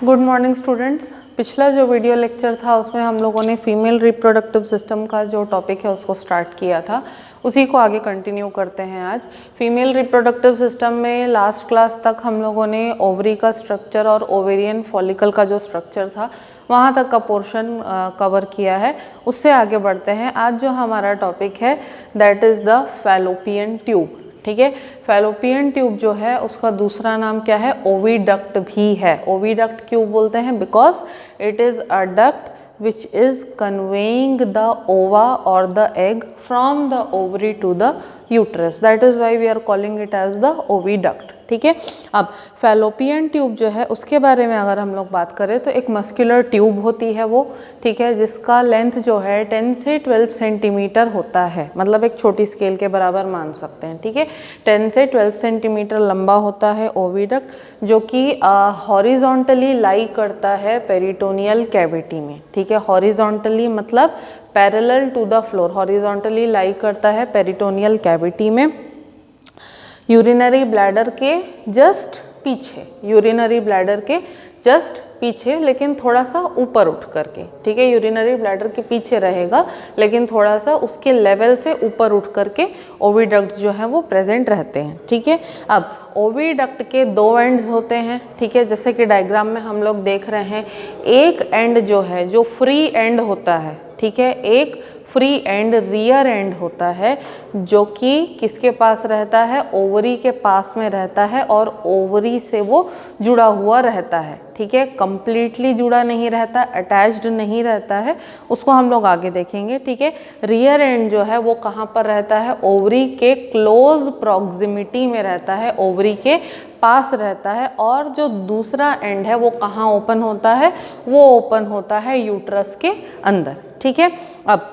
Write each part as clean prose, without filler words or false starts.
Good morning students. पिछला जो video lecture था उसमें हम लोगों ने फीमेल रिप्रोडक्टिव सिस्टम का जो टॉपिक है उसको स्टार्ट किया था, उसी को आगे कंटिन्यू करते हैं आज। फीमेल रिप्रोडक्टिव सिस्टम में लास्ट क्लास तक हम लोगों ने ओवरी का स्ट्रक्चर और ओवेरियन फॉलिकल का जो स्ट्रक्चर था वहाँ तक का पोर्शन कवर किया है। उससे आगे बढ़ते हैं। आज जो हमारा टॉपिक है that is the fallopian tube. ठीक है, फैलोपियन ट्यूब जो है उसका दूसरा नाम क्या है? ओविडक्ट भी है। ओविडक्ट क्यों बोलते हैं? Because it is a duct which is conveying the ova or the egg from the ovary to the uterus. That is why we are calling it as the oviduct. ठीक है, अब fallopian tube जो है उसके बारे में अगर हम लोग बात करें तो एक मस्कुलर ट्यूब होती है वो, ठीक है, जिसका लेंथ जो है 10 से 12 सेंटीमीटर होता है, मतलब एक छोटी स्केल के बराबर मान सकते हैं। ठीक है, 10 से 12 सेंटीमीटर लंबा होता है ओविडक्ट, जो कि हॉरिजॉन्टली लाई करता है पेरिटोनियल कैविटी में। ठीक है, हॉरिजॉन्टली मतलब parallel to the floor, horizontally lie करता है पेरिटोनियल कैविटी में, यूरिनरी ब्लैडर के जस्ट पीछे, यूरिनरी ब्लैडर के जस्ट पीछे, लेकिन थोड़ा सा ऊपर उठ करके। ठीक है, यूरिनरी ब्लैडर के पीछे रहेगा लेकिन थोड़ा सा उसके लेवल से ऊपर उठ करके ओविडक्ट्स जो है वो प्रेजेंट रहते हैं। ठीक है, अब ओविडक्ट के दो एंड्स होते हैं। ठीक है, जैसे कि डायग्राम में हम लोग देख रहे हैं, एक एंड जो है जो फ्री एंड होता है, ठीक है, एक फ्री एंड रियर एंड होता है जो कि किसके पास रहता है? ओवरी के पास में रहता है और ओवरी से वो जुड़ा हुआ रहता है। ठीक है, कंप्लीटली जुड़ा नहीं रहता, अटैच्ड नहीं रहता है, उसको हम लोग आगे देखेंगे। ठीक है, रियर एंड जो है वो कहाँ पर रहता है? ओवरी के क्लोज प्रॉक्सिमिटी में रहता है, ओवरी के पास रहता है। और जो दूसरा एंड है वो कहाँ ओपन होता है? वो ओपन होता है यूट्रस के अंदर। ठीक है, अब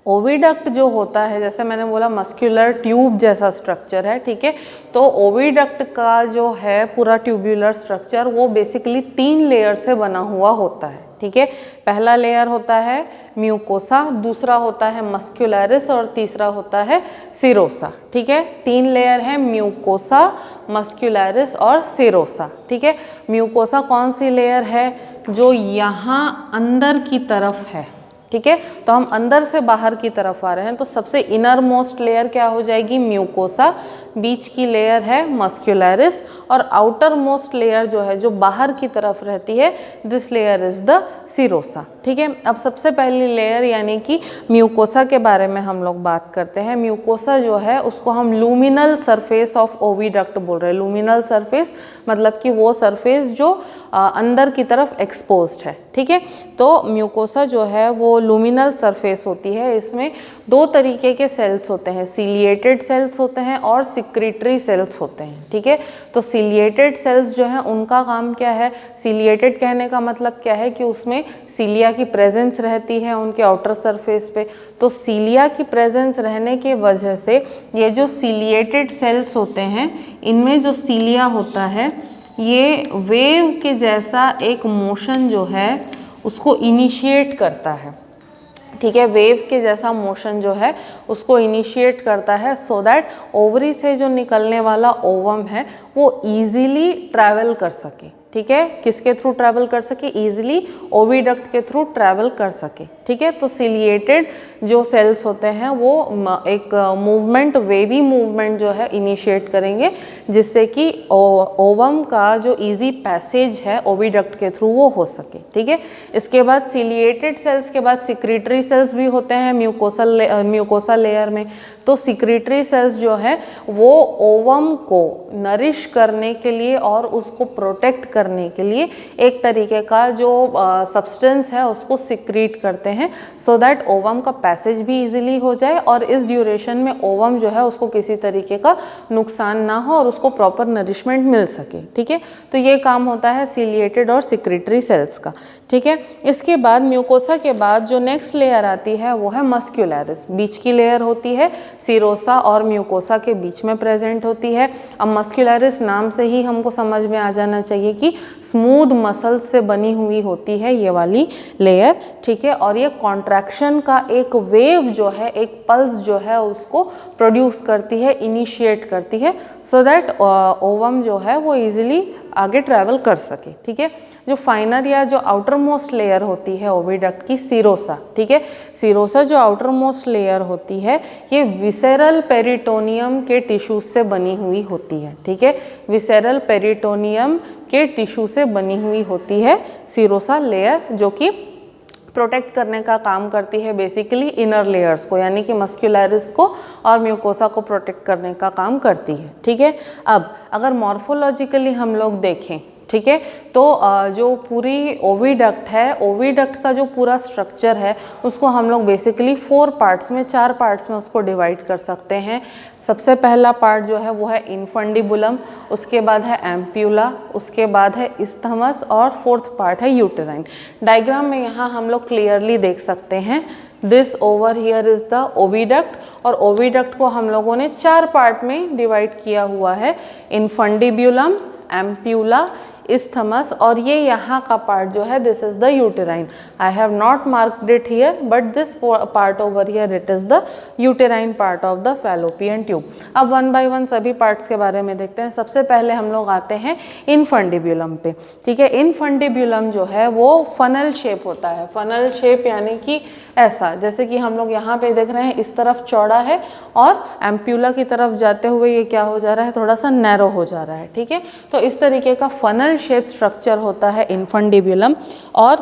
ओविडक्ट जो होता है, जैसे मैंने बोला मस्कुलर ट्यूब जैसा स्ट्रक्चर है। ठीक है, तो ओविडक्ट का जो है पूरा ट्यूब्यूलर स्ट्रक्चर वो बेसिकली 3 लेयर से बना हुआ होता है। ठीक है, पहला लेयर होता है म्यूकोसा, दूसरा होता है मस्कुलरिस और तीसरा होता है सीरोसा। ठीक है, 3 लेयर है, म्यूकोसा, मस्कुलरिस और सीरोसा। ठीक है, म्यूकोसा कौन सी लेयर है? जो यहाँ अंदर की तरफ है। ठीक है, तो हम अंदर से बाहर की तरफ आ रहे हैं, तो सबसे इनर मोस्ट लेयर क्या हो जाएगी? म्यूकोसा, बीच की लेयर है मस्कुलरिस और आउटर मोस्ट लेयर जो है जो बाहर की तरफ रहती है, this layer is the serosa. ठीक है, अब सबसे पहली लेयर यानी कि म्यूकोसा के बारे में हम लोग बात करते हैं। म्यूकोसा जो है उसको हम लूमिनल सरफेस ऑफ ओविडक्ट बोल रहे हैं। लूमिनल सरफेस मतलब कि वो सरफेस जो अंदर की तरफ एक्सपोज्ड है। ठीक है, तो म्यूकोसा जो है वो लूमिनल सरफेस होती है। इसमें 2 तरीके के सेल्स होते हैं, सीलिएटेड सेल्स होते हैं और सिक्रीटरी सेल्स होते हैं। ठीक है, तो सीलिएटेड सेल्स जो हैं उनका काम क्या है? सीलिएटेड कहने का मतलब क्या है कि उसमें सीलिया की प्रेजेंस रहती है उनके आउटर सरफेस पे। तो सीलिया की प्रेजेंस रहने के वजह से ये जो सीलिएटेड सेल्स होते हैं इनमें जो सीलिया होता है ये वेव के जैसा एक मोशन जो है उसको इनिशिएट करता है। ठीक है, वेव के जैसा मोशन जो है उसको इनिशिएट करता है सो दैट ओवरी से जो निकलने वाला ओवम है वो इजीली ट्रैवल कर सके। ठीक है, किसके थ्रू ट्रैवल कर सके? इजीली ओविडक्ट के थ्रू ट्रैवल कर सके। ठीक है, तो सीलिएटेड जो सेल्स होते हैं वो एक मूवमेंट, वेवी मूवमेंट जो है इनिशिएट करेंगे जिससे कि ओवम का जो इजी पैसेज है ओविडक्ट के थ्रू वो हो सके। ठीक है, इसके बाद सीलिएटेड सेल्स के बाद सिक्रीटरी सेल्स भी होते हैं म्यूकोसा लेयर में। तो सिक्रीटरी सेल्स जो है वो ओवम को नरिश करने के लिए और उसको प्रोटेक्ट करने के लिए एक तरीके का जो सब्सटेंस है उसको सिक्रीट करते हैं सो दैट ओवम का पैसेज भी इजीली हो जाए और इस ड्यूरेशन में ओवम जो है उसको किसी तरीके का नुकसान ना हो और उसको प्रॉपर नरिशमेंट मिल सके। ठीक है, तो ये काम होता है सीलिएटेड और सिक्रीटरी सेल्स का। ठीक है, इसके बाद म्यूकोसा के बाद जो नेक्स्ट लेयर आती है वो है मस्कुलरिस, बीच की लेयर होती है, सीरोसा और म्यूकोसा के बीच में प्रेजेंट होती है। अब मस्कुलरिस नाम से ही हमको समझ में आ जाना चाहिए कि स्मूथ मसल्स से बनी हुई होती है ये वाली लेयर। ठीक है, और ये कॉन्ट्रैक्शन का एक वेव जो है, एक पल्स जो है उसको प्रोड्यूस करती है, इनिशिएट करती है सो दैट ओवम जो है वो इजीली आगे ट्रैवल कर सके, ठीक है। जो फाइनर या जो आउटर मोस्ट लेयर होती है ओविडक्ट की, सीरोसा, ठीक है, सीरोसा जो आउटर मोस्ट लेयर होती है ये विसेरल पेरिटोनियम के टिश्यू से बनी हुई होती है, ठीक है, विसेरल पेरिटोनियम के टिश्यू से बनी हुई होती है सीरोसा लेयर, जो कि प्रोटेक्ट करने का काम करती है बेसिकली इनर लेयर्स को, यानी कि मस्कुलरिस को और म्यूकोसा को प्रोटेक्ट करने का काम करती है, ठीक है। अब अगर मॉर्फोलॉजिकली हम लोग देखें, ठीक है, तो जो पूरी ओविडक्ट है, ओविडक्ट का जो पूरा स्ट्रक्चर है उसको हम लोग बेसिकली 4 पार्ट्स में, 4 पार्ट्स में उसको डिवाइड कर सकते हैं। सबसे पहला पार्ट जो है वो है इनफंडिबुलम, उसके बाद है एम्प्यूला, उसके बाद है इस्थमस और 4th पार्ट है यूटेराइन। डायग्राम में यहाँ हम लोग क्लियरली देख सकते हैं, this over here is the oviduct, और ओविडक्ट को हम लोगों ने 4 पार्ट में डिवाइड किया हुआ है, इनफंडिब्यूलम, एम्प्यूला, इस्थमस, और ये यहाँ का पार्ट जो है this is the uterine. I have not marked it here but this part over here it is the uterine part of the fallopian tube. अब 1 बाय 1 सभी पार्ट्स के बारे में देखते हैं। सबसे पहले हम लोग आते हैं इनफंडिब्यूलम पे, ठीक है। इनफंडिब्यूलम जो है वो फनल शेप होता है, फनल शेप यानी कि ऐसा, जैसे कि हम लोग यहाँ पे देख रहे हैं इस तरफ चौड़ा है और एम्प्यूला की तरफ जाते हुए ये क्या हो जा रहा है, थोड़ा सा नैरो हो जा रहा है, ठीक है। तो इस तरीके का फनल शेप स्ट्रक्चर होता है इनफंडिब्यूलम। और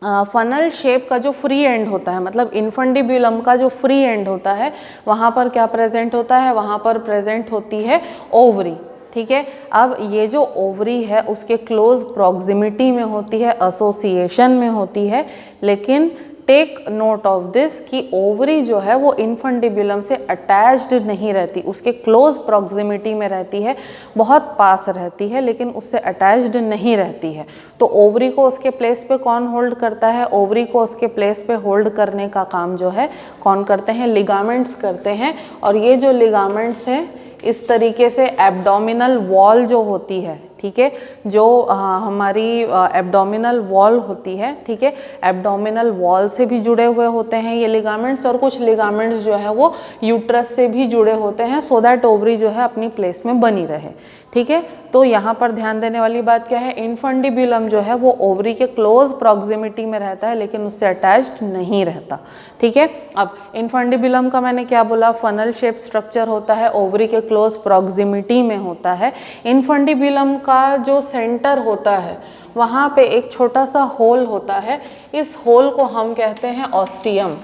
फनल शेप का जो फ्री एंड होता है, मतलब इनफंडिब्यूलम का जो फ्री एंड होता है, वहाँ पर क्या प्रेजेंट होता है, वहाँ पर प्रेजेंट होती है ओवरी, ठीक है। अब ये जो ओवरी है उसके क्लोज प्रॉक्सिमिटी में होती है, एसोसिएशन में होती है, लेकिन टेक नोट ऑफ दिस कि ओवरी जो है वो इनफंडिब्यूलम से अटैच्ड नहीं रहती, उसके क्लोज प्रॉक्सिमिटी में रहती है, बहुत पास रहती है, लेकिन उससे अटैच्ड नहीं रहती है। तो ओवरी को उसके प्लेस पे कौन होल्ड करता है, ओवरी को उसके प्लेस पे होल्ड करने का काम जो है कौन करते हैं, लिगामेंट्स करते हैं। और ये जो लिगामेंट्स हैं इस तरीके से एब्डोमिनल वॉल जो होती है, ठीक है, जो हमारी एब्डोमिनल वॉल होती है, ठीक है, एब्डोमिनल वॉल से भी जुड़े हुए होते हैं ये लिगामेंट्स, और कुछ लिगामेंट्स जो है वो यूट्रस से भी जुड़े होते हैं, सो दैट ओवरी जो है अपनी प्लेस में बनी रहे, ठीक है। तो यहाँ पर ध्यान देने वाली बात क्या है, इनफंडिब्यूलम जो है वो ओवरी के क्लोज प्रॉक्सिमिटी में रहता है, लेकिन उससे अटैच्ड नहीं रहता, ठीक है। अब इनफंडिब्यूलम का मैंने क्या बोला, फनल शेप स्ट्रक्चर होता है, ओवरी के क्लोज प्रॉक्सिमिटी में होता है। इनफंडिब्यूलम का जो सेंटर होता है वहाँ पे एक छोटा सा होल होता है, इस होल को हम कहते हैं ऑस्टियम,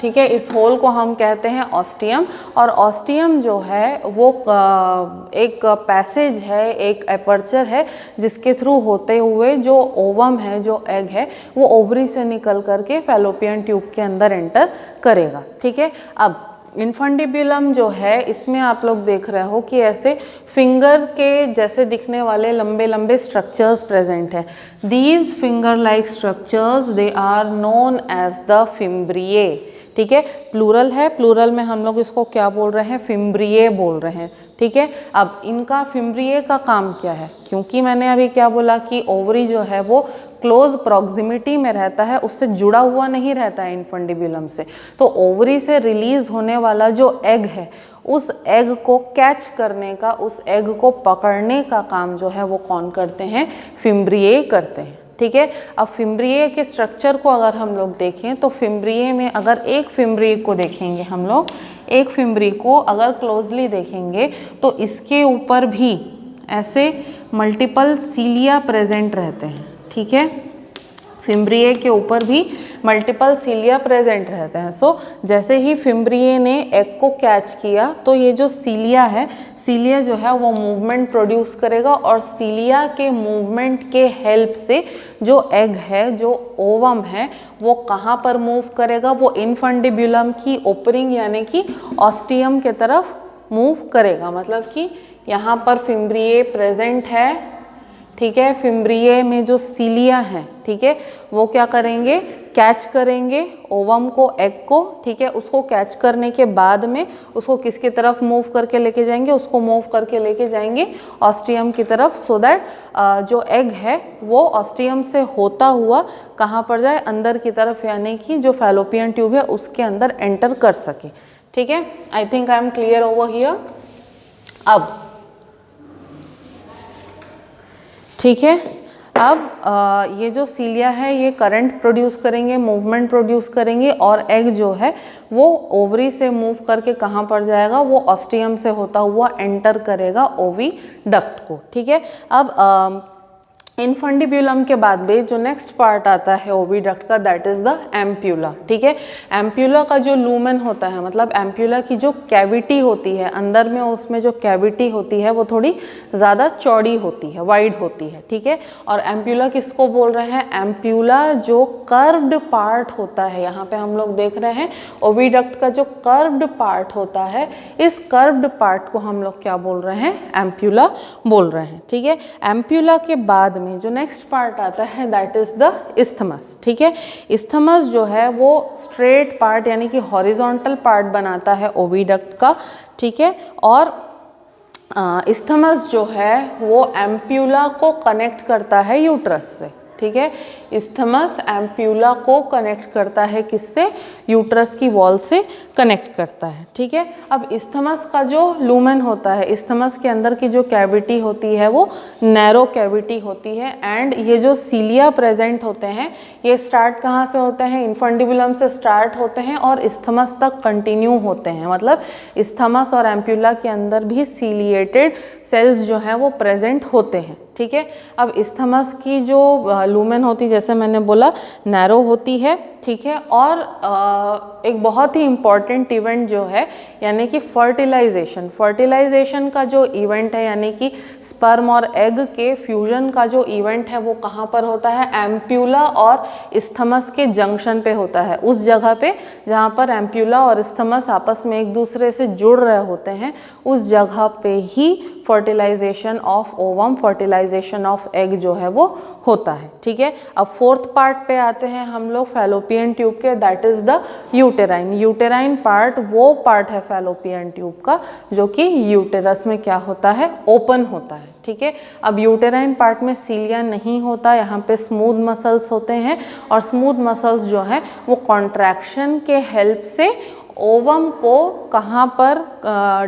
ठीक है, इस होल को हम कहते हैं ऑस्टियम। और ऑस्टियम जो है वो एक पैसेज है, एक एपर्चर है, जिसके थ्रू होते हुए जो ओवम है, जो एग है, वो ओवरी से निकल करके फैलोपियन ट्यूब के अंदर एंटर करेगा, ठीक है। अब इनफंडिब्यूलम जो है इसमें आप लोग देख रहे हो कि ऐसे फिंगर के जैसे दिखने वाले लंबे लंबे स्ट्रक्चर्स प्रेजेंट हैं। These finger like structures they are known as the fimbriae, ठीक है, प्लूरल है, प्लूरल में हम लोग इसको क्या बोल रहे हैं, फिम्ब्रिए बोल रहे हैं, ठीक है। अब इनका फिम्ब्रिए का काम क्या है, क्योंकि मैंने अभी क्या बोला कि ओवरी जो है वो क्लोज प्रॉक्सिमिटी में रहता है, उससे जुड़ा हुआ नहीं रहता है इनफंडिब्यूलम से, तो ओवरी से रिलीज होने वाला जो एग है उस एग को कैच करने का, उस एग को पकड़ने का काम जो है वो कौन करते हैं, फिम्ब्रिए करते हैं, ठीक है। अब फिम्ब्रिए के स्ट्रक्चर को अगर हम लोग देखें तो फिम्ब्रिए में अगर एक फिम्ब्रिए को देखेंगे हम लोग, एक फिम्ब्रिए को अगर क्लोजली देखेंगे तो इसके ऊपर भी ऐसे मल्टीपल सीलिया प्रेजेंट रहते हैं, ठीक है, फिम्ब्रिए के ऊपर भी मल्टीपल सीलिया प्रेजेंट रहते हैं। सो जैसे ही फिम्ब्रिए ने एग को कैच किया तो ये जो सीलिया है, सीलिया जो है वो मूवमेंट प्रोड्यूस करेगा, और सीलिया के मूवमेंट के हेल्प से जो एग है, जो ओवम है, वो कहाँ पर मूव करेगा, वो इनफंडिब्यूलम की ओपनिंग यानी कि ऑस्टियम के तरफ मूव करेगा। मतलब कि यहाँ पर फिम्ब्रिए प्रेजेंट है, ठीक है, फिम्ब्रिए में जो सीलिया है, ठीक है, वो क्या करेंगे, कैच करेंगे ओवम को, एग को, ठीक है, उसको कैच करने के बाद में उसको किसकी तरफ मूव करके लेके जाएंगे, उसको मूव करके लेके जाएंगे ऑस्टियम की तरफ, सो दैट जो एग है वो ऑस्टियम से होता हुआ कहाँ पर जाए, अंदर की तरफ, यानी कि जो फैलोपियन ट्यूब है उसके अंदर एंटर कर सके, ठीक है। I think I am clear over here. अब ठीक है। अब ये जो सीलिया है ये करंट प्रोड्यूस करेंगे, मूवमेंट प्रोड्यूस करेंगे, और एग जो है वो ओवरी से मूव करके कहाँ पर जाएगा, वो ऑस्टियम से होता हुआ एंटर करेगा ओविडक्ट को। ठीक है। अब इनफंडिब्यूलम के बाद भी जो नेक्स्ट पार्ट आता है ओविडक्ट का, दैट इज द एम्प्यूला। ठीक है। एम्प्यूला का जो लूमेन होता है, मतलब एम्प्यूला की जो कैविटी होती है अंदर में, उसमें जो कैविटी होती है वो थोड़ी ज़्यादा चौड़ी होती है, वाइड होती है। ठीक है। और एम्प्यूला किसको बोल रहे हैं, एम्प्यूला जो कर्व्ड पार्ट होता है, यहाँ पे हम लोग देख रहे हैं ओविडक्ट का जो कर्व्ड पार्ट होता है, इस कर्व्ड पार्ट को हम लोग क्या बोल रहे हैं, एम्प्यूला बोल रहे हैं। ठीक है। एम्प्यूला के बाद में जो नेक्स्ट पार्ट आता है दैट इज द इस्थमस। ठीक है। इस्थमस जो है वो स्ट्रेट पार्ट यानी कि हॉरिजॉन्टल पार्ट बनाता है ओविडक्ट का। ठीक है। और इस्थमस जो है वो एम्प्यूला को कनेक्ट करता है यूट्रस से। ठीक है। इस्थमस एम्प्यूला को कनेक्ट करता है किससे, यूट्रस की वॉल से कनेक्ट करता है। ठीक है। अब इस्थमस का जो लूमेन होता है, इस्थमस के अंदर की जो कैविटी होती है वो नैरो कैविटी होती है, एंड ये जो सीलिया प्रेजेंट होते हैं ये स्टार्ट कहाँ से होते हैं, इनफंडिबुलम से स्टार्ट होते हैं और इस्थमस तक कंटिन्यू होते हैं। मतलब इस्थमस और एम्प्यूला के अंदर भी सीलिएटेड सेल्स जो हैं वो प्रेजेंट होते हैं। ठीक है। अब इस्थमस की जो लूमेन होती है, जैसे मैंने बोला, नैरो होती है। ठीक है। और एक बहुत ही इम्पॉर्टेंट इवेंट जो है यानी कि फर्टिलाइजेशन का जो इवेंट है, यानी कि स्पर्म और एग के फ्यूजन का जो इवेंट है वो कहाँ पर होता है, एम्प्यूला और इस्थमस के जंक्शन पे होता है। उस जगह पे जहाँ पर एम्प्यूला और इस्थमस आपस में एक दूसरे से जुड़ रहे होते हैं, उस जगह पे ही fertilization of ovum, fertilization of egg जो है वो होता है। ठीक है। अब फोर्थ पार्ट पे आते हैं हम लोग फैलोपियन ट्यूब के, that is the uterine. Uterine part वो पार्ट है फैलोपियन ट्यूब का जो कि यूटेरस में क्या होता है, ओपन होता है। ठीक है। अब यूटेराइन पार्ट में सीलिया नहीं होता, यहाँ पे स्मूथ मसल्स होते हैं, और स्मूथ मसल्स जो हैं वो कॉन्ट्रैक्शन के हेल्प से ओवम को कहाँ पर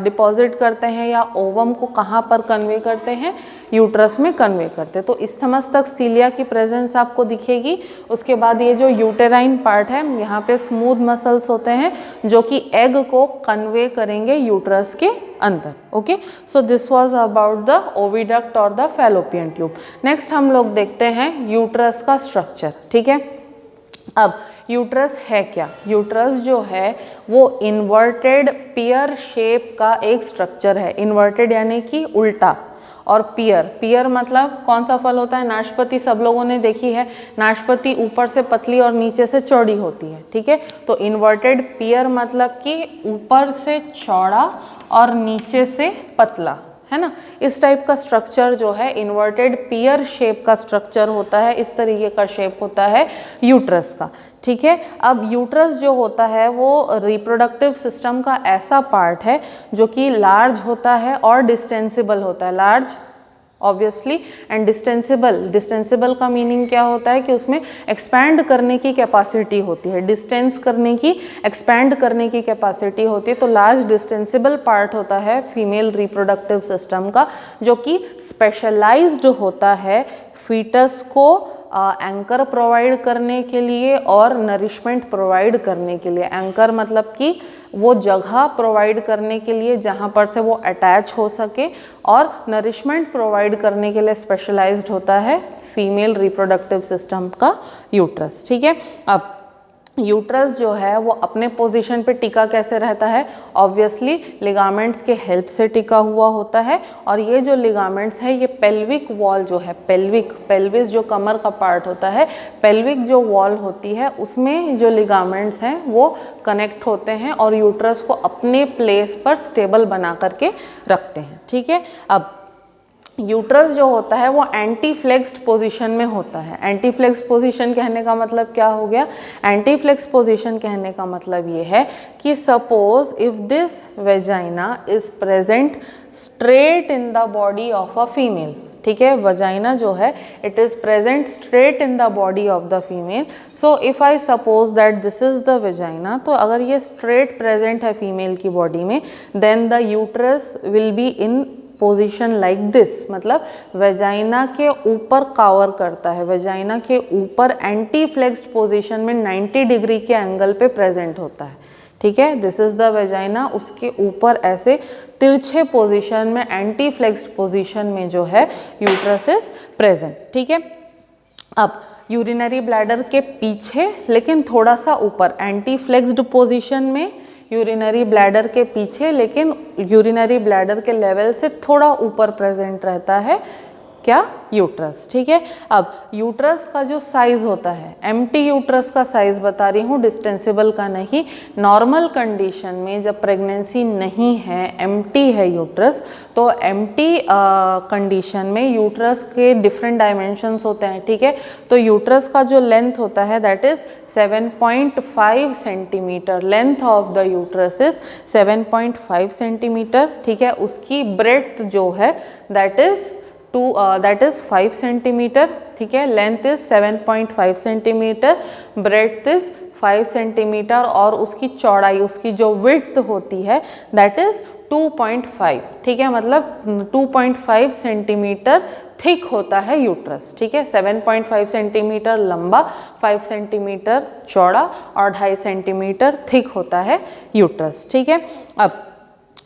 डिपॉजिट करते हैं या ओवम को कहाँ पर कन्वे करते हैं, यूट्रस में कन्वे करते हैं। तो इस्थमस तक सीलिया की प्रेजेंस आपको दिखेगी। उसके बाद ये जो यूटेराइन पार्ट है, यहाँ पे स्मूथ मसल्स होते हैं जो कि एग को कन्वे करेंगे यूट्रस के अंदर। Okay, so this was about the oviduct और द फैलोपियन ट्यूब। नेक्स्ट हम लोग देखते हैं यूट्रस का स्ट्रक्चर। ठीक है। अब यूट्रस है क्या, यूट्रस जो है वो इन्वर्टेड पियर शेप का एक स्ट्रक्चर है। इन्वर्टेड यानी कि उल्टा, और पियर मतलब कौन सा फल होता है, नाशपाती। सब लोगों ने देखी है, नाशपाती ऊपर से पतली और नीचे से चौड़ी होती है। ठीक है। तो इन्वर्टेड पियर मतलब कि ऊपर से चौड़ा और नीचे से पतला, है ना। इस टाइप का स्ट्रक्चर जो है इन्वर्टेड पियर शेप का स्ट्रक्चर होता है। इस तरीके का शेप होता है यूट्रस का। ठीक है। अब यूट्रस जो होता है वो रिप्रोडक्टिव सिस्टम का ऐसा पार्ट है जो कि लार्ज होता है और डिस्टेंसिबल होता है। लार्ज ऑब्वियसली एंड डिस्टेंसिबल का मीनिंग क्या होता है कि उसमें एक्सपैंड करने की कैपेसिटी होती है, डिस्टेंस करने की, एक्सपैंड करने की कैपेसिटी होती है। तो लार्ज डिस्टेंसिबल पार्ट होता है फीमेल रिप्रोडक्टिव सिस्टम का, जो कि स्पेशलाइज्ड होता है फीटस को एंकर प्रोवाइड करने के लिए और नरिशमेंट प्रोवाइड करने के लिए। एंकर मतलब कि वो जगह प्रोवाइड करने के लिए जहाँ पर से वो अटैच हो सके, और नरिशमेंट प्रोवाइड करने के लिए स्पेशलाइज्ड होता है फीमेल रिप्रोडक्टिव सिस्टम का यूट्रस। ठीक है। अब यूट्रस जो है वो अपने पोजीशन पे टिका कैसे रहता है, ऑब्वियसली लिगामेंट्स के हेल्प से टिका हुआ होता है। और ये जो लिगामेंट्स है ये पेल्विक वॉल जो है, पेल्विस जो कमर का पार्ट होता है, पेल्विक जो वॉल होती है उसमें जो लिगामेंट्स हैं वो कनेक्ट होते हैं और यूट्रस को अपने प्लेस पर स्टेबल बना करके रखते हैं। ठीक है। अब यूट्रस जो होता है वो एंटी फ्लेक्स्ड पोजीशन में होता है। एंटी फ्लेक्स्ड पोजीशन कहने का मतलब क्या हो गया, एंटी फ्लेक्स्ड पोजीशन कहने का मतलब ये है कि suppose if this vagina is present straight in the body of a female. ठीक है। वजाइना जो है it is present straight in the body of the female. So if I suppose that this is the vagina, तो अगर ये straight present है female की बॉडी में, then the uterus will be in position like this, मतलब vagina के ऊपर कवर करता है, वेजाइना के ऊपर एंटी फ्लेक्स्ड पोजीशन में 90 डिग्री के एंगल पे प्रेजेंट होता है, ठीक है। दिस इज द वेजाइना, उसके ऊपर ऐसे तिरछे पोजीशन में एंटी फ्लेक्स्ड पोजीशन में जो है यूट्रस इज प्रेजेंट, ठीक है। अब यूरिनरी ब्लैडर के पीछे लेकिन थोड़ा सा ऊपर, एंटी फ्लेक्स्ड पोजीशन में यूरिनरी ब्लैडर के पीछे लेकिन यूरिनरी ब्लैडर के लेवल से थोड़ा ऊपर प्रेजेंट रहता है क्या, यूट्रस, ठीक है। अब यूट्रस का जो साइज होता है, एम्प्टी यूट्रस का साइज बता रही हूँ, डिस्टेंसिबल का नहीं। नॉर्मल कंडीशन में जब प्रेगनेंसी नहीं है, एम्प्टी है यूट्रस, तो एम्प्टी कंडीशन में यूट्रस के डिफरेंट डायमेंशंस होते हैं, ठीक है। तो यूट्रस का जो लेंथ होता है that is 7.5 centimetre, length of the uterus is 7.5 centimetre, ठीक है। उसकी ब्रेड्थ जो है दैट इज 5 सेंटीमीटर, ठीक है। Length is 7.5 centimetre, breadth is 5 centimetre और उसकी चौड़ाई, उसकी जो विड्थ होती है दैट इज 2.5, ठीक है। मतलब 2.5 सेंटीमीटर थिक होता है यूट्रस, ठीक है। 7.5 सेंटीमीटर लंबा, 5 सेंटीमीटर चौड़ा और 2.5 सेंटीमीटर थिक होता है यूट्रस, ठीक है। अब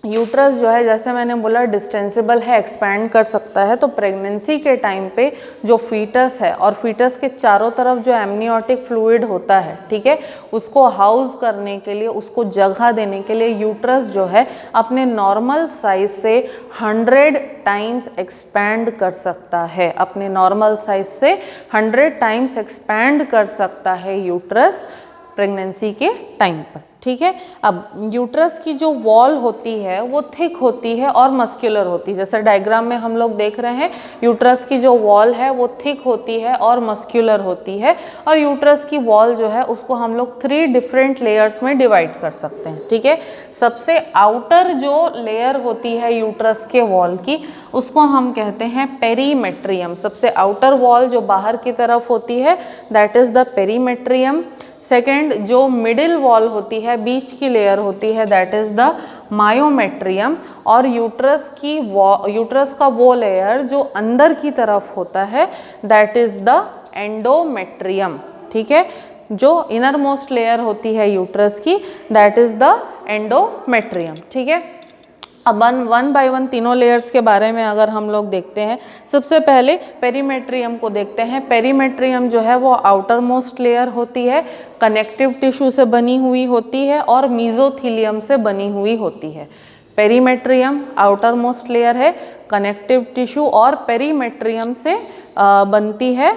यूट्रस जो है, जैसे मैंने बोला, डिस्टेंसिबल है, एक्सपैंड कर सकता है। तो प्रेगनेंसी के टाइम पे जो फीटस है और फीटस के चारों तरफ जो एमनियोटिक फ्लूइड होता है, ठीक है, उसको हाउस करने के लिए, उसको जगह देने के लिए यूट्रस जो है अपने नॉर्मल साइज से 100 टाइम्स एक्सपैंड कर सकता है, अपने नॉर्मल साइज से 100 टाइम्स एक्सपैंड कर सकता है यूट्रस प्रेगनेंसी के टाइम पर, ठीक है। अब यूट्रस की जो वॉल होती है वो थिक होती है और मस्कुलर होती है, जैसे डायग्राम में हम लोग देख रहे हैं। यूट्रस की जो वॉल है वो थिक होती है और मस्कुलर होती है, और यूट्रस की वॉल जो है उसको हम लोग 3 डिफरेंट लेयर्स में डिवाइड कर सकते हैं, ठीक है। सबसे आउटर जो लेयर होती है यूट्रस के वॉल की, उसको हम कहते हैं पेरीमेट्रियम। सबसे आउटर वॉल जो बाहर की तरफ होती है that is the perimetrium. Second, जो मिडिल वॉल होती है, बीच की लेयर होती है, दैट इज द मायोमेट्रियम। और यूट्रस का वो लेयर जो अंदर की तरफ होता है दैट इज द एंडोमेट्रियम, ठीक है। जो इनर मोस्ट लेयर होती है यूट्रस की दैट इज द एंडोमेट्रियम, ठीक है। अब वन बाय वन तीनों लेयर्स के बारे में अगर हम लोग देखते हैं, सबसे पहले पेरीमेट्रियम को देखते हैं। पेरीमेट्रियम जो है वो आउटर मोस्ट लेयर होती है, कनेक्टिव टिश्यू से बनी हुई होती है और मीजोथीलियम से बनी हुई होती है। पेरीमेट्रियम आउटर मोस्ट लेयर है, कनेक्टिव टिश्यू और पेरीमेट्रियम से बनती है,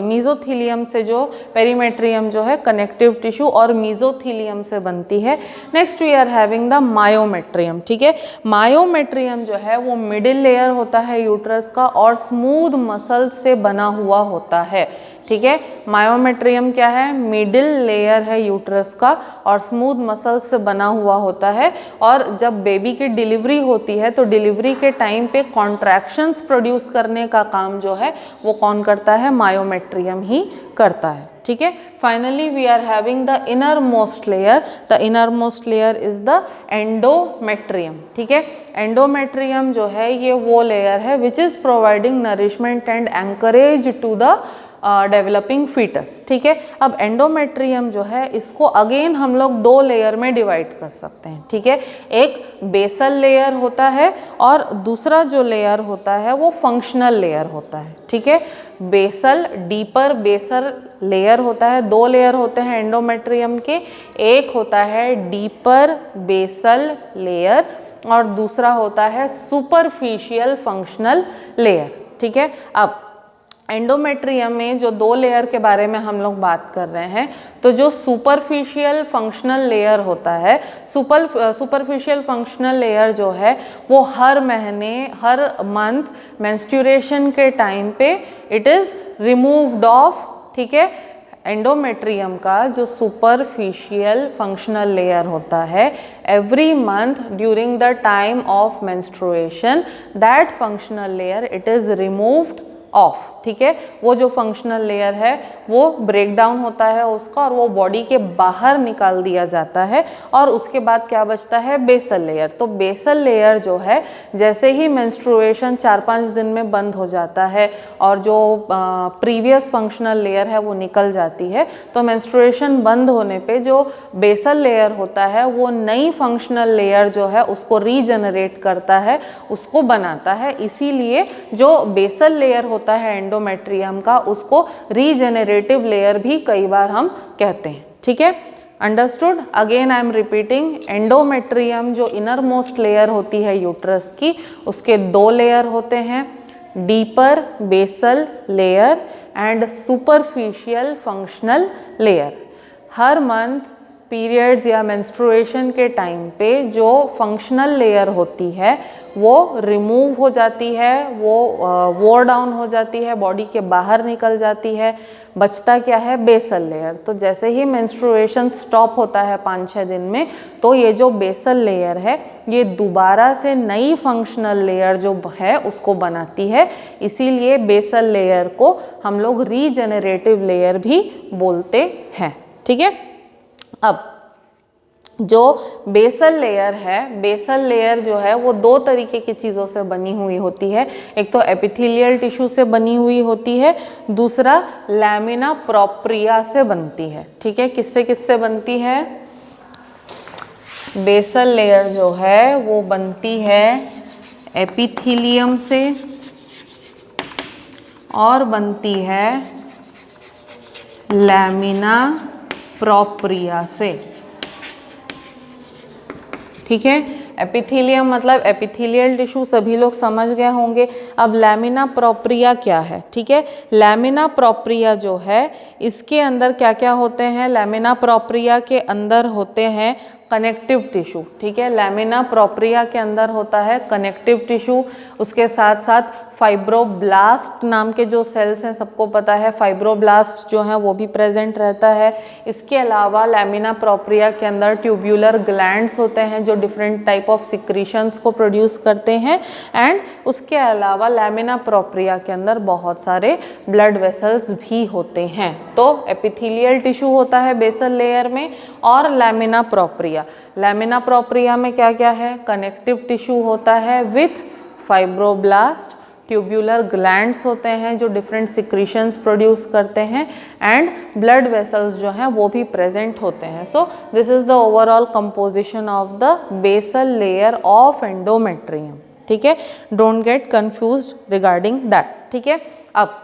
मीजोथीलियम से, जो पेरीमेट्रियम जो है कनेक्टिव टिश्यू और मीजोथीलियम से बनती है। Next we are having the myometrium, ठीक है। मायोमेट्रियम जो है वो मिडिल लेयर होता है यूट्रस का और स्मूथ मसल से बना हुआ होता है, ठीक है। मायोमेट्रियम क्या है, मिडिल लेयर है यूट्रस का और स्मूथ मसल्स से बना हुआ होता है। और जब बेबी की डिलीवरी होती है तो डिलीवरी के टाइम पे कॉन्ट्रैक्शंस प्रोड्यूस करने का काम जो है वो कौन करता है, मायोमेट्रियम ही करता है, ठीक है। Finally we are having the innermost layer, the innermost layer is the endometrium, ठीक है। एंडोमेट्रियम जो है ये वो लेयर है which is providing nourishment and anchorage to the developing foetus, ठीक है। अब एंडोमेट्रियम जो है इसको अगेन हम लोग 2 लेयर में डिवाइड कर सकते हैं, ठीक है। एक बेसल लेयर होता है और दूसरा जो लेयर होता है वो फंक्शनल लेयर होता है, ठीक है। बेसल, डीपर बेसल लेयर होता है, 2 लेयर होते हैं एंडोमेट्रियम के, एक होता है डीपर बेसल लेयर और दूसरा होता है सुपरफिशियल फंक्शनल लेयर, ठीक है। अब एंडोमेट्रियम में जो 2 लेयर के बारे में हम लोग बात कर रहे हैं, तो जो सुपरफिशियल फंक्शनल लेयर होता है, सुपरफिशियल फंक्शनल लेयर जो है वो हर महीने, हर मंथ मेंस्ट्रुएशन के टाइम पे इट इज़ रिमूव्ड ऑफ, ठीक है। एंडोमेट्रियम का जो सुपरफिशियल फंक्शनल लेयर होता है, every month during the time of menstruation that functional layer it is removed of, ठीक है, वो जो फंक्शनल लेयर है वो ब्रेक डाउन होता है उसका और वो बॉडी के बाहर निकाल दिया जाता है और उसके बाद क्या बचता है, बेसल लेयर। तो बेसल लेयर जो है जैसे ही मेंस्ट्रुएशन 4-5 दिन में बंद हो जाता है और जो प्रीवियस फंक्शनल लेयर है वो निकल जाती है, तो मेंस्ट्रुएशन बंद होने पे जो बेसल लेयर होता है वो नई फंक्शनल लेयर जो है उसको रीजनरेट करता है, उसको बनाता है। इसीलिए जो बेसल लेयर होता है एंडोमेट्रियम का उसको रीजेनरेटिव लेयर भी कई बार हम कहते हैं, ठीक है। Understood? Again I am repeating, endometrium जो इनर मोस्ट लेयर होती है यूट्रस की, उसके 2 लेयर होते हैं, deeper basal layer and superficial functional layer. हर मंथ पीरियड्स या मेंस्ट्रुएशन के टाइम पे जो फंक्शनल लेयर होती है वो रिमूव हो जाती है, वो वोर डाउन हो जाती है, बॉडी के बाहर निकल जाती है, बचता क्या है, बेसल लेयर। तो जैसे ही मेंस्ट्रुएशन स्टॉप होता है 5-6 दिन में, तो ये जो बेसल लेयर है ये दोबारा से नई फंक्शनल लेयर जो है उसको बनाती है। इसीलिए बेसल लेयर को हम लोग रीजेनरेटिव लेयर भी बोलते हैं, ठीक है। अब जो बेसल लेयर है, बेसल लेयर जो है वो 2 तरीके की चीज़ों से बनी हुई होती है। एक तो एपिथेलियल टिश्यू से बनी हुई होती है, दूसरा लैमिना प्रोप्रिया से बनती है, ठीक है। किससे किससे बनती है? बेसल लेयर जो है वो बनती है एपिथेलियम से और बनती है लैमिना प्रोप्रिया से, ठीक है। एपिथेलियम मतलब एपिथेलियल टिश्यू सभी लोग समझ गए होंगे। अब लैमिना प्रोप्रिया क्या है, ठीक है। लैमिना प्रोप्रिया जो है इसके अंदर क्या क्या होते हैं? लैमिना प्रोप्रिया के अंदर होते हैं कनेक्टिव टिश्यू, ठीक है। लैमिना प्रोप्रिया के अंदर होता है कनेक्टिव टिश्यू, उसके साथ साथ फाइब्रोब्लास्ट नाम के जो सेल्स हैं, सबको पता है फाइब्रोब्लास्ट जो हैं वो भी प्रेजेंट रहता है। इसके अलावा लैमिना प्रोप्रिया के अंदर ट्यूब्यूलर ग्लैंड्स होते हैं जो डिफरेंट टाइप ऑफ सिक्रीशंस को प्रोड्यूस करते हैं। एंड उसके अलावा लैमिना प्रोप्रिया के अंदर बहुत सारे ब्लड वेसल्स भी होते हैं। तो एपिथेलियल टिश्यू होता है बेसल लेयर में और लैमिना प्रोप्रिया। लैमिना प्रोप्रिया में क्या क्या है? कनेक्टिव टिश्यू होता है विथ फाइब्रोब्लास्ट, ट्यूब्यूलर ग्लैंड्स होते हैं जो डिफरेंट सिक्रीशंस प्रोड्यूस करते हैं एंड ब्लड वेसल्स जो हैं वो भी प्रेजेंट होते हैं। So this is the overall composition of the basal layer of endometrium, ठीक है। Don't get confused regarding that, ठीक है। अब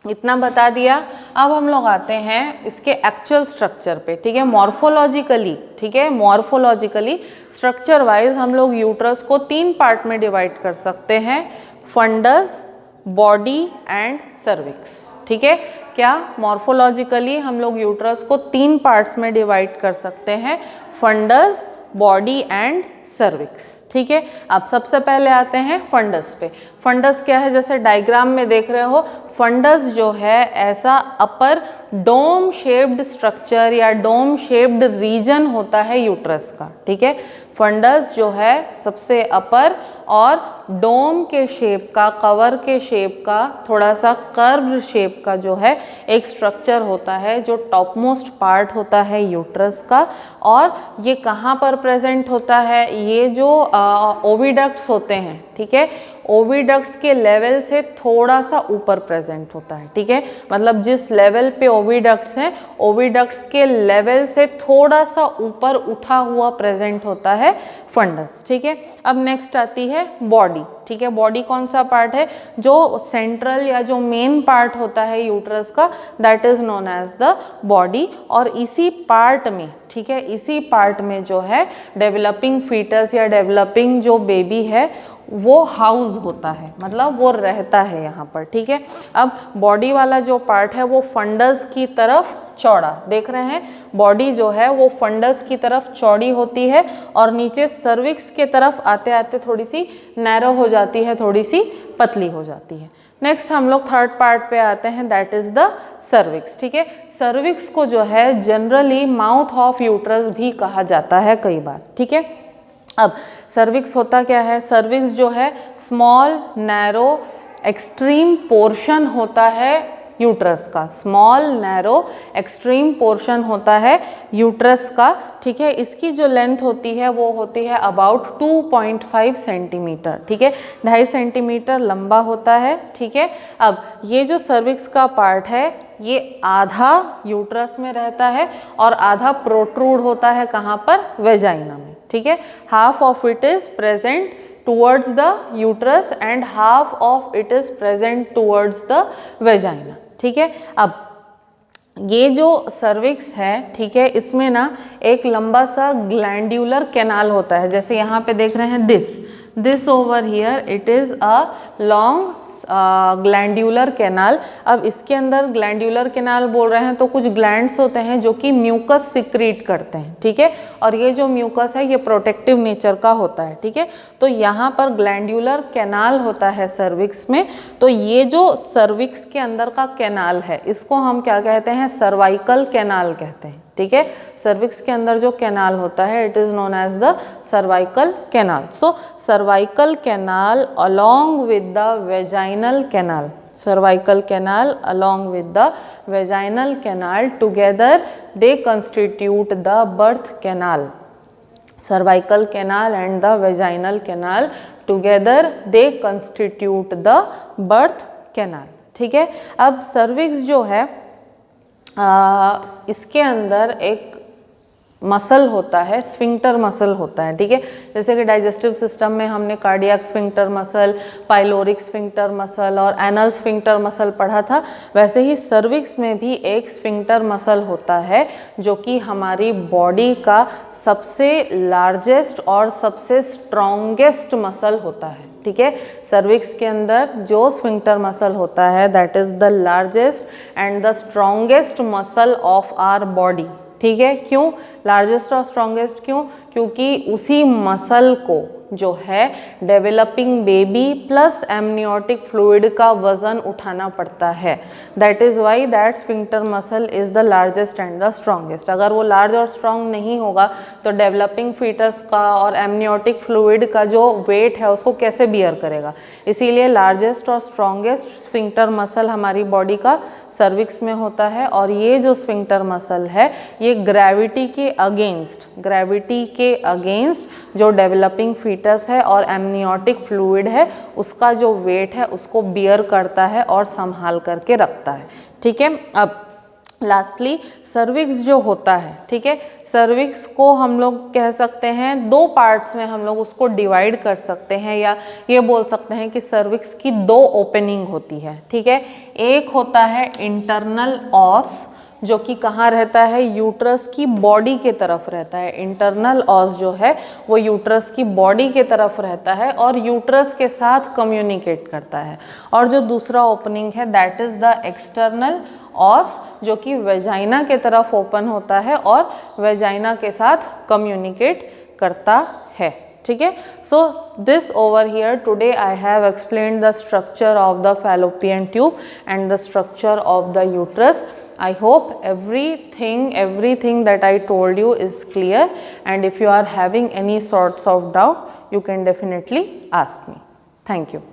इतना बता दिया, अब हम लोग आते हैं इसके एक्चुअल स्ट्रक्चर पे, ठीक है। मॉर्फोलॉजिकली, ठीक है, मॉर्फोलॉजिकली स्ट्रक्चर वाइज हम लोग यूट्रस को 3 पार्ट में डिवाइड कर सकते हैं, फंडस, बॉडी एंड सर्विक्स, ठीक है। क्या मॉर्फोलॉजिकली हम लोग यूट्रस को 3 पार्ट्स में डिवाइड कर सकते हैं, फंडस, बॉडी एंड सर्विक्स, ठीक है। अब सबसे पहले आते हैं फंडस पे। फंडस क्या है? जैसे डायग्राम में देख रहे हो, फंडस जो है ऐसा अपर डोम शेप्ड स्ट्रक्चर या डोम शेप्ड रीजन होता है यूट्रस का, ठीक है। फंडस जो है सबसे अपर और डोम के शेप का, कवर के शेप का, थोड़ा सा कर्व्ड शेप का जो है एक स्ट्रक्चर होता है जो टॉप मोस्ट पार्ट होता है यूट्रस का। और ये कहाँ पर प्रेजेंट होता है? ये जो ओविडक्ट्स होते हैं, ठीक है, ओविडक्ट्स के लेवल से थोड़ा सा ऊपर प्रेजेंट होता है, ठीक है। मतलब जिस लेवल पे ओविडक्ट्स हैं, ओविडक्ट्स के लेवल से थोड़ा सा ऊपर उठा हुआ प्रेजेंट होता है फंडस, ठीक है। अब नेक्स्ट आती है बॉडी, ठीक है। बॉडी कौन सा पार्ट है? जो सेंट्रल या जो मेन पार्ट होता है यूट्रस का, that is known as the body. और इसी पार्ट में, ठीक है, इसी पार्ट में जो है डेवलपिंग फीटस या डेवलपिंग जो बेबी है वो हाउस होता है, मतलब वो रहता है यहाँ पर, ठीक है। अब बॉडी वाला जो पार्ट है वो फंडस की तरफ चौड़ा, देख रहे हैं, बॉडी जो है वो फंडस की तरफ चौड़ी होती है और नीचे सर्विक्स के तरफ आते आते थोड़ी सी नैरो हो जाती है, थोड़ी सी पतली हो जाती है। नेक्स्ट हम लोग थर्ड पार्ट पे आते हैं, दैट इज द सर्विक्स, ठीक है। सर्विक्स को जो है जनरली माउथ ऑफ यूट्रस भी कहा जाता है कई बार, ठीक है। अब सर्विक्स होता क्या है? सर्विक्स जो है स्मॉल, नैरो एक्सट्रीम पोर्शन होता है यूट्रस का, स्मॉल नैरो एक्सट्रीम पोर्शन होता है यूट्रस का, ठीक है। इसकी जो लेंथ होती है वो होती है अबाउट 2.5 सेंटीमीटर, ठीक है, 2.5 सेंटीमीटर लंबा होता है, ठीक है। अब ये जो सर्विक्स का पार्ट है ये आधा यूट्रस में रहता है और आधा प्रोट्रूड होता है कहाँ पर, वेजाइना में, ठीक है। Half of it is present towards the uterus and half of it is present towards the vagina, ठीक है। अब ये जो सर्विक्स है, ठीक है, इसमें ना एक लंबा सा ग्लैंड्यूलर कैनाल होता है, जैसे यहाँ पे देख रहे हैं this over here it is a long glandular canal. अब इसके अंदर ग्लैंड्यूलर कैनाल बोल रहे हैं तो कुछ ग्लैंड्स होते हैं जो कि म्यूकस सिक्रीट करते हैं, ठीक है, और ये जो म्यूकस है ये प्रोटेक्टिव नेचर का होता है, ठीक है। तो यहाँ पर ग्लैंड्यूलर कैनाल होता है सर्विक्स में। तो ये जो सर्विक्स के अंदर का कैनाल है इसको हम क्या कहते हैं, सर्वाइकल कैनाल कहते हैं, ठीक है। सर्विक्स के अंदर जो कैनाल होता है it is known as the cervical canal. So cervical canal along with the vaginal canal, cervical canal along with the vaginal canal together they constitute the birth canal. Cervical canal and the vaginal canal together they constitute the birth canal, ठीक है। अब cervix जो है इसके अंदर एक muscle होता है, स्फिंक्टर मसल होता है, ठीक है। जैसे कि डाइजेस्टिव सिस्टम में हमने cardiac sphincter muscle, pyloric sphincter muscle और एनल स्फिंक्टर मसल पढ़ा था, वैसे ही सर्विक्स में भी एक स्फिंक्टर मसल होता है जो कि हमारी बॉडी का सबसे लार्जेस्ट और सबसे स्ट्रॉन्गेस्ट मसल होता है, ठीक है। सर्विक्स के अंदर जो स्फिंक्टर मसल होता है that is the largest and the strongest muscle of our body, ठीक है। क्यों लार्जेस्ट और स्ट्रॉन्गेस्ट, क्योंकि उसी मसल को जो है developing baby plus amniotic fluid का वजन उठाना पड़ता है। That is why that sphincter muscle is the largest and the strongest. अगर वो लार्ज और स्ट्रॉन्ग नहीं होगा तो डेवलपिंग फीटस का और एमनियोटिक फ्लूइड का जो वेट है उसको कैसे बियर करेगा। इसीलिए लार्जेस्ट और स्ट्रॉन्गेस्ट स्फिंक्टर मसल हमारी बॉडी का सर्विक्स में होता है। और ये जो स्फिंक्टर मसल है ये ग्रेविटी के अगेंस्ट जो डेवलपिंग फीटस है और एमनियोटिक फ्लूइड है उसका जो वेट है उसको बियर करता है और संभाल करके रखता है, ठीक है। अब लास्टली सर्विक्स जो होता है, ठीक है, सर्विक्स को हम लोग कह सकते हैं दो पार्ट्स में हम लोग उसको डिवाइड कर सकते हैं, या ये बोल सकते हैं कि सर्विक्स की दो ओपनिंग होती है, ठीक है। एक होता है इंटरनल ऑस जो कि कहाँ रहता है, यूट्रस की बॉडी के तरफ रहता है। इंटरनल ऑस जो है वो यूट्रस की बॉडी के तरफ रहता है और यूट्रस के साथ कम्युनिकेट करता है। और जो दूसरा ओपनिंग है दैट इज़ द एक्सटर्नल ऑस जो कि वेजाइना के तरफ ओपन होता है और वेजाइना के साथ कम्युनिकेट करता है, ठीक है। So this over here today I have explained the structure of the fallopian tube and the structure of the uterus. I hope everything that I told you is clear, and if you are having any sorts of doubt you can definitely ask me. Thank you.